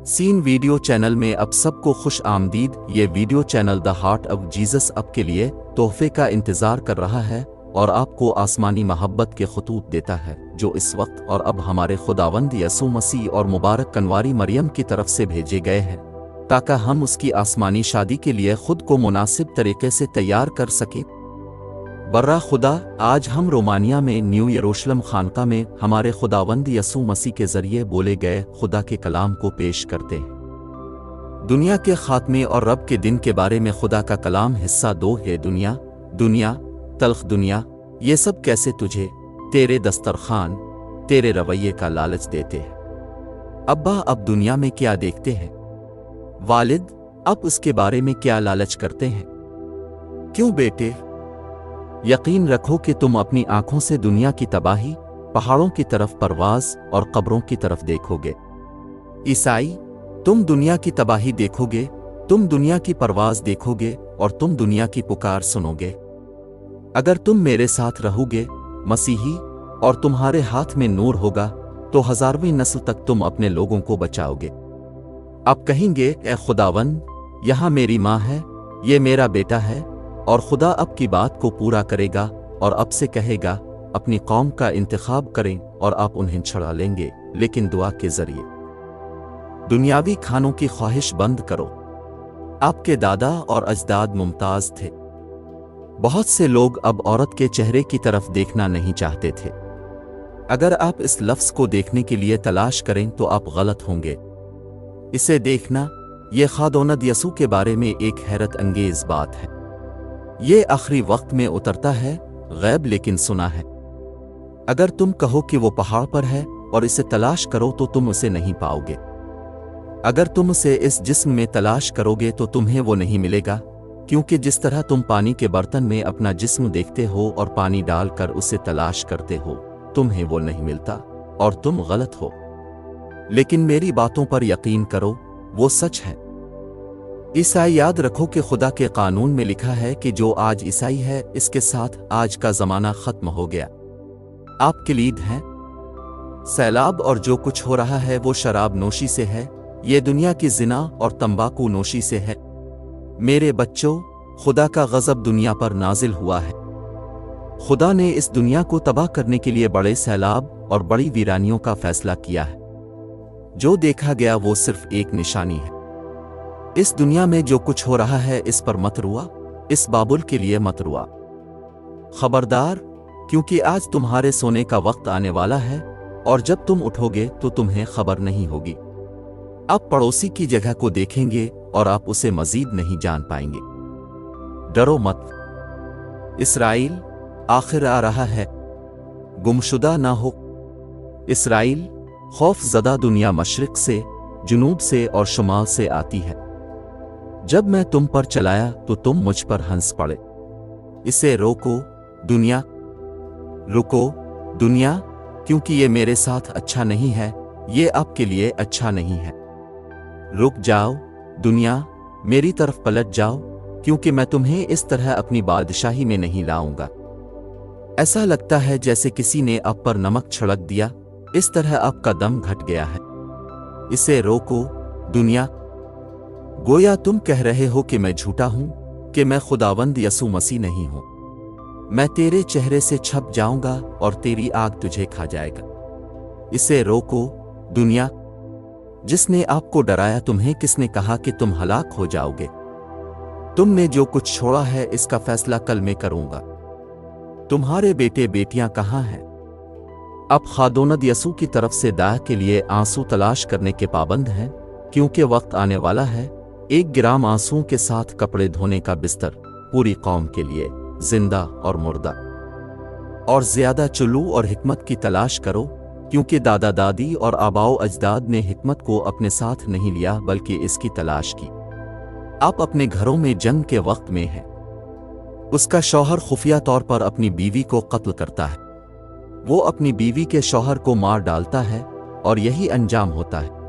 Scene video channel में अब सबको खुश आमदीद। ये video channel the heart of Jesus आपके लिए तोहफे का इंतज़ार कर रहा है और आपको आसमानी मोहब्बत के खतूत देता है जो इस वक्त और अब हमारे खुदावंद यसू मसीह और मुबारक कनवारी मरियम की तरफ से भेजे गए हैं ताकि हम उसकी आसमानी शादी के लिए खुद को मुनासिब तरीके से तैयार कर सकें। बर्रा खुदा, आज हम रोमानिया में न्यू यरूशलेम खानका में हमारे खुदावंद यसू मसीह के जरिए बोले गए खुदा के कलाम को पेश करते हैं। दुनिया के खात्मे और रब के दिन के बारे में खुदा का कलाम हिस्सा 2 है। दुनिया दुनिया तल्ख दुनिया, ये सब कैसे तुझे तेरे दस्तरखान तेरे रवैये का लालच देते हैं। अब्बा, अब दुनिया में क्या देखते हैं? वालिद, अब उसके बारे में क्या लालच करते हैं? क्यों बेटे, यकीन रखो कि तुम अपनी आंखों से दुनिया की तबाही, पहाड़ों की तरफ परवाज और कब्रों की तरफ देखोगे। ईसाई, तुम दुनिया की तबाही देखोगे, तुम दुनिया की परवाज देखोगे और तुम दुनिया की पुकार सुनोगे। अगर तुम मेरे साथ रहोगे मसीही और तुम्हारे हाथ में नूर होगा तो हजारवीं नस्ल तक तुम अपने लोगों को बचाओगे। अब कहेंगे, ए खुदावन, यहाँ मेरी माँ है, ये मेरा बेटा है, और खुदा अब की बात को पूरा करेगा और अब से कहेगा, अपनी कौम का इंतखाब करें और आप उन्हें छुड़ा लेंगे, लेकिन दुआ के जरिए। दुनियावी खानों की ख्वाहिश बंद करो। आपके दादा और अजदाद मुमताज थे। बहुत से लोग अब औरत के चेहरे की तरफ देखना नहीं चाहते थे। अगर आप इस लफ्ज़ को देखने के लिए तलाश करें तो आप गलत होंगे। इसे देखना, ये खादोनद यसू के बारे में एक हैरत अंगेज बात है। ये आखिरी वक्त में उतरता है, गैब लेकिन सुना है। अगर तुम कहो कि वो पहाड़ पर है और इसे तलाश करो तो तुम उसे नहीं पाओगे। अगर तुम उसे इस जिस्म में तलाश करोगे तो तुम्हें वो नहीं मिलेगा, क्योंकि जिस तरह तुम पानी के बर्तन में अपना जिस्म देखते हो और पानी डालकर उसे तलाश करते हो, तुम्हें वो नहीं मिलता और तुम गलत हो। लेकिन मेरी बातों पर यकीन करो, वो सच है। ईसाई, याद रखो कि खुदा के कानून में लिखा है कि जो आज ईसाई है इसके साथ आज का जमाना खत्म हो गया। आप कलीद हैं। सैलाब और जो कुछ हो रहा है वो शराब नोशी से है, ये दुनिया की जिना और तंबाकू नोशी से है। मेरे बच्चों, खुदा का गज़ब दुनिया पर नाजिल हुआ है। खुदा ने इस दुनिया को तबाह करने के लिए बड़े सैलाब और बड़ी वीरानियों का फैसला किया है। जो देखा गया वो सिर्फ एक निशानी है। इस दुनिया में जो कुछ हो रहा है इस पर मत रुआ, इस बाबुल के लिए मत रुआ। खबरदार, क्योंकि आज तुम्हारे सोने का वक्त आने वाला है और जब तुम उठोगे तो तुम्हें खबर नहीं होगी। आप पड़ोसी की जगह को देखेंगे और आप उसे मजीद नहीं जान पाएंगे। डरो मत। इस्राएल, आखिर आ रहा है, गुमशुदा ना हो। इस्राएल, खौफ ज़दा दुनिया मशरिक से, जुनूब से और शुमाल से आती है। जब मैं तुम पर चलाया तो तुम मुझ पर हंस पड़े। इसे रोको दुनिया, रुको दुनिया, क्योंकि ये मेरे साथ अच्छा नहीं है, ये आपके लिए अच्छा नहीं है। रुक जाओ दुनिया, मेरी तरफ पलट जाओ, क्योंकि मैं तुम्हें इस तरह अपनी बादशाही में नहीं लाऊंगा। ऐसा लगता है जैसे किसी ने आप पर नमक छिड़क दिया, इस तरह आपका दम घट गया है। इसे रोको दुनिया। गोया तुम कह रहे हो कि मैं झूठा हूं, कि मैं खुदावंद यसू मसीह नहीं हूं। मैं तेरे चेहरे से छप जाऊंगा और तेरी आग तुझे खा जाएगा। इसे रोको दुनिया। जिसने आपको डराया, तुम्हें किसने कहा कि तुम हलाक हो जाओगे? तुमने जो कुछ छोड़ा है इसका फैसला कल मैं करूंगा। तुम्हारे बेटे बेटियां कहां हैं? अब खादोनद यसू की तरफ से दाह के लिए आंसू तलाश करने के पाबंद हैं, क्योंकि वक्त आने वाला है 1 ग्राम आंसुओं के साथ कपड़े धोने का बिस्तर पूरी कौम के लिए, जिंदा और मुर्दा। और ज्यादा चुलू और हिकमत की तलाश करो, क्योंकि दादा दादी और आबाओ अजदाद ने हिकमत को अपने साथ नहीं लिया बल्कि इसकी तलाश की। आप अपने घरों में जंग के वक्त में हैं। उसका शौहर खुफिया तौर पर अपनी बीवी को कत्ल करता है। वो अपनी बीवी के शौहर को मार डालता है और यही अंजाम होता है।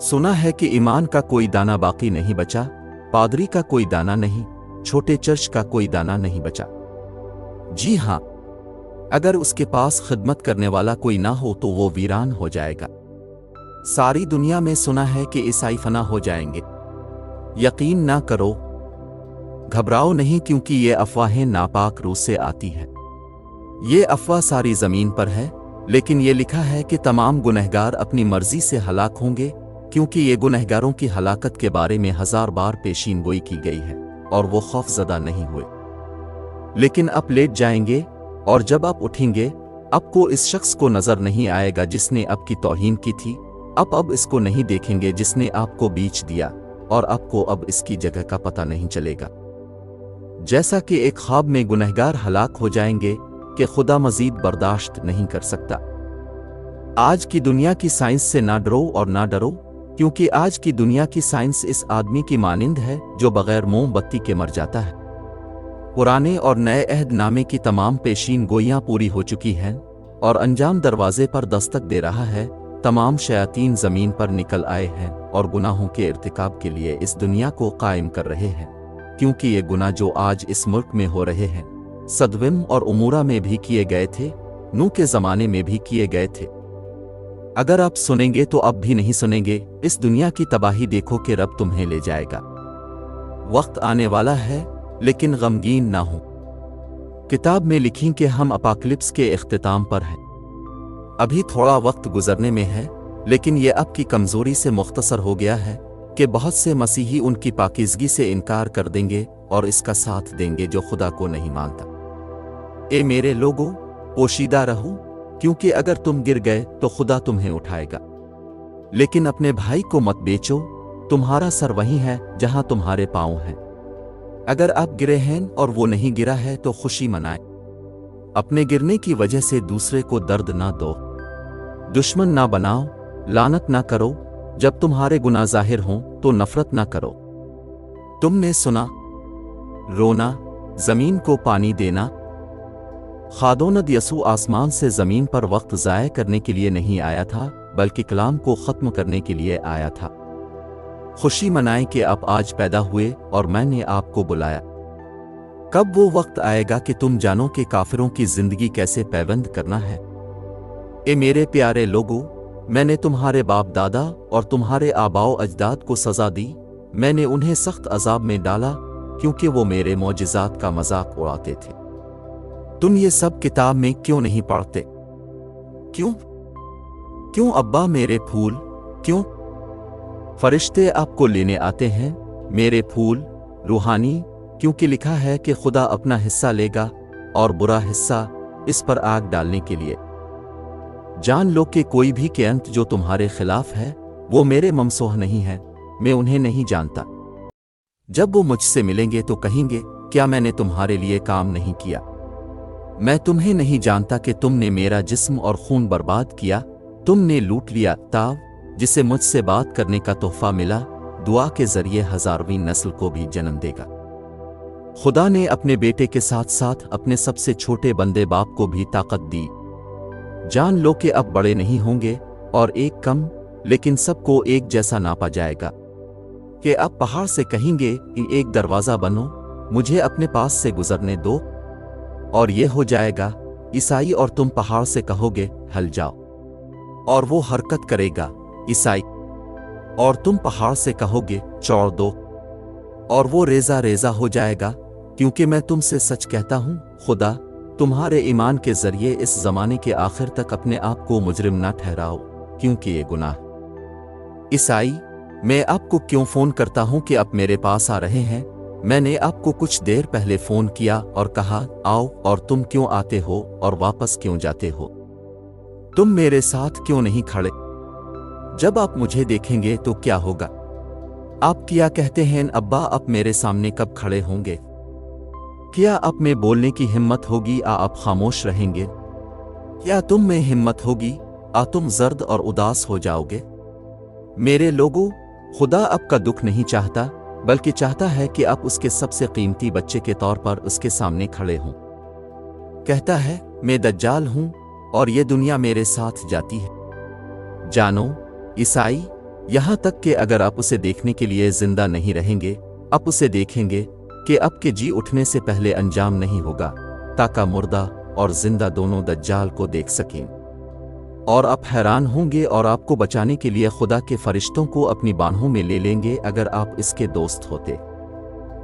सुना है कि ईमान का कोई दाना बाकी नहीं बचा, पादरी का कोई दाना नहीं, छोटे चर्च का कोई दाना नहीं बचा। जी हां, अगर उसके पास खिदमत करने वाला कोई ना हो तो वो वीरान हो जाएगा। सारी दुनिया में सुना है कि ईसाई फना हो जाएंगे। यकीन ना करो, घबराओ नहीं, क्योंकि ये अफवाहें नापाक रूह से आती हैं। ये अफवाह सारी जमीन पर है, लेकिन ये लिखा है कि तमाम गुनहगार अपनी मर्जी से हलाक होंगे, क्योंकि ये गुनहगारों की हलाकत के बारे में 1000 बार पेशीन गोई की गई है और वो खौफजदा नहीं हुए। लेकिन आप लेट जाएंगे और जब आप उठेंगे आपको इस शख्स को नजर नहीं आएगा जिसने आपकी तौहीन की थी। आप अब इसको नहीं देखेंगे जिसने आपको बेच दिया, और आपको अब इसकी जगह का पता नहीं चलेगा। जैसा कि एक ख्वाब में गुनहगार हलाक हो जाएंगे कि खुदा मजीद बर्दाश्त नहीं कर सकता। आज की दुनिया की साइंस से ना डरो और ना डरो, क्योंकि आज की दुनिया की साइंस इस आदमी की मानिंद है जो बगैर मोमबत्ती के मर जाता है। पुराने और नए अहद नामे की तमाम पेशीन गोइयां पूरी हो चुकी हैं और अंजाम दरवाजे पर दस्तक दे रहा है। तमाम शयातीन जमीन पर निकल आए हैं और गुनाहों के इर्तिकाब के लिए इस दुनिया को कायम कर रहे हैं, क्योंकि ये गुनाह जो आज इस मुल्क में हो रहे हैं सदविम और उमूरा में भी किए गए थे, नूह के ज़माने में भी किए गए थे। अगर आप सुनेंगे तो अब भी नहीं सुनेंगे। इस दुनिया की तबाही देखो कि रब तुम्हें ले जाएगा। वक्त आने वाला है, लेकिन गमगीन ना हो। किताब में लिखी कि हम अपोकलिप्स के इख्तिताम पर हैं। अभी थोड़ा वक्त गुजरने में है, लेकिन ये अब की कमज़ोरी से मुख्तसर हो गया है कि बहुत से मसीही उनकी पाकीज़गी से इनकार कर देंगे और इसका साथ देंगे जो खुदा को नहीं मानता। ए मेरे लोगों, पोशीदा रहो, क्योंकि अगर तुम गिर गए तो खुदा तुम्हें उठाएगा। लेकिन अपने भाई को मत बेचो, तुम्हारा सर वहीं है जहां तुम्हारे पांव हैं। अगर आप गिरे हैं और वो नहीं गिरा है तो खुशी मनाएं। अपने गिरने की वजह से दूसरे को दर्द ना दो। दुश्मन ना बनाओ, लानत ना करो। जब तुम्हारे गुनाह जाहिर हों तो नफरत ना करो। तुमने सुना, रोना, जमीन को पानी देना। खादोनद यसू आसमान से जमीन पर वक्त ज़ाय करने के लिए नहीं आया था, बल्कि कलाम को ख़त्म करने के लिए आया था। खुशी मनाएं कि आप आज पैदा हुए और मैंने आपको बुलाया। कब वो वक्त आएगा कि तुम जानो कि काफिरों की जिंदगी कैसे पैबंद करना है। ए मेरे प्यारे लोगों, मैंने तुम्हारे बाप दादा और तुम्हारे आबाओ अजदाद को सज़ा दी। मैंने उन्हें सख्त अजाब में डाला, क्योंकि वो मेरे मौजिज़ात का मजाक उड़ाते थे। तुम ये सब किताब में क्यों नहीं पढ़ते? क्यों अब्बा मेरे फूल? क्यों फरिश्ते आपको लेने आते हैं मेरे फूल रूहानी? क्योंकि लिखा है कि खुदा अपना हिस्सा लेगा और बुरा हिस्सा इस पर आग डालने के लिए। जान लो कि कोई भी के अंत जो तुम्हारे खिलाफ है वो मेरे ममसूह नहीं है, मैं उन्हें नहीं जानता। जब वो मुझसे मिलेंगे तो कहेंगे, क्या मैंने तुम्हारे लिए काम नहीं किया? मैं तुम्हें नहीं जानता कि तुमने मेरा जिस्म और खून बर्बाद किया। तुमने लूट लिया ताव, जिसे मुझसे बात करने का तोहफा मिला। दुआ के जरिए 1000वीं नस्ल को भी जन्म देगा। खुदा ने अपने बेटे के साथ साथ अपने सबसे छोटे बंदे बाप को भी ताकत दी। जान लो कि अब बड़े नहीं होंगे और एक कम, लेकिन सबको एक जैसा नापा जाएगा। कि अब पहाड़ से कहेंगे कि एक दरवाज़ा बनो, मुझे अपने पास से गुजरने दो, और ये हो जाएगा। ईसाई, और तुम पहाड़ से कहोगे हल जाओ, और वो हरकत करेगा। ईसाई, और तुम पहाड़ से कहोगे चौड़ दो, और वो रेजा रेजा हो जाएगा। क्योंकि मैं तुमसे सच कहता हूं, खुदा तुम्हारे ईमान के जरिए इस जमाने के आखिर तक अपने आप को मुजरिम ना ठहराओ, क्योंकि ये गुनाह। ईसाई, मैं आपको क्यों फोन करता हूं कि आप मेरे पास आ रहे हैं? मैंने आपको कुछ देर पहले फोन किया और कहा आओ, और तुम क्यों आते हो और वापस क्यों जाते हो? तुम मेरे साथ क्यों नहीं खड़े? जब आप मुझे देखेंगे तो क्या होगा? आप क्या कहते हैं अब्बा, आप मेरे सामने कब खड़े होंगे? क्या आप में बोलने की हिम्मत होगी? आप खामोश रहेंगे? क्या तुम में हिम्मत होगी? तुम जर्द और उदास हो जाओगे? मेरे लोगों, खुदा आपका दुख नहीं चाहता, बल्कि चाहता है कि आप उसके सबसे कीमती बच्चे के तौर पर उसके सामने खड़े हों। कहता है, मैं दज्जाल हूं और ये दुनिया मेरे साथ जाती है। जानो ईसाई, यहां तक कि अगर आप उसे देखने के लिए जिंदा नहीं रहेंगे, आप उसे देखेंगे कि आपके जी उठने से पहले अंजाम नहीं होगा, ताकि मुर्दा और जिंदा दोनों दज्जाल को देख सकें। اور آپ حیران ہوں گے اور آپ کو بچانے کے لیے خدا کے فرشتوں کو اپنی بانہوں میں لے لیں گے اگر آپ اس کے دوست ہوتے۔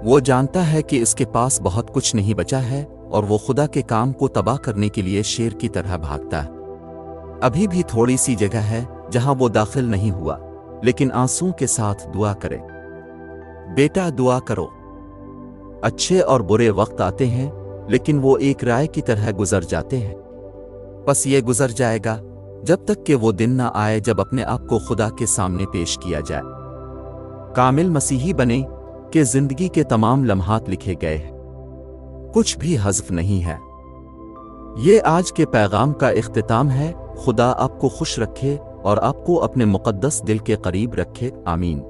وہ جانتا ہے کہ اس کے پاس بہت کچھ نہیں بچا ہے اور وہ خدا کے کام کو تباہ کرنے کے لیے شیر کی طرح بھاگتا ہے۔ ابھی بھی تھوڑی سی جگہ ہے جہاں وہ داخل نہیں ہوا، لیکن آنسوں کے ساتھ دعا کرے۔ بیٹا دعا کرو۔ اچھے اور برے وقت آتے ہیں، لیکن وہ ایک رائے کی طرح گزر جاتے ہیں۔ بس یہ گزر جائے گا جب تک کہ وہ دن نہ آئے جب اپنے آپ کو خدا کے سامنے پیش کیا جائے۔ کامل مسیحی بنے کہ زندگی کے تمام لمحات لکھے گئے ہیں، کچھ بھی حذف نہیں ہے۔ یہ آج کے پیغام کا اختتام ہے۔ خدا آپ کو خوش رکھے اور آپ کو اپنے مقدس دل کے قریب رکھے۔ آمین۔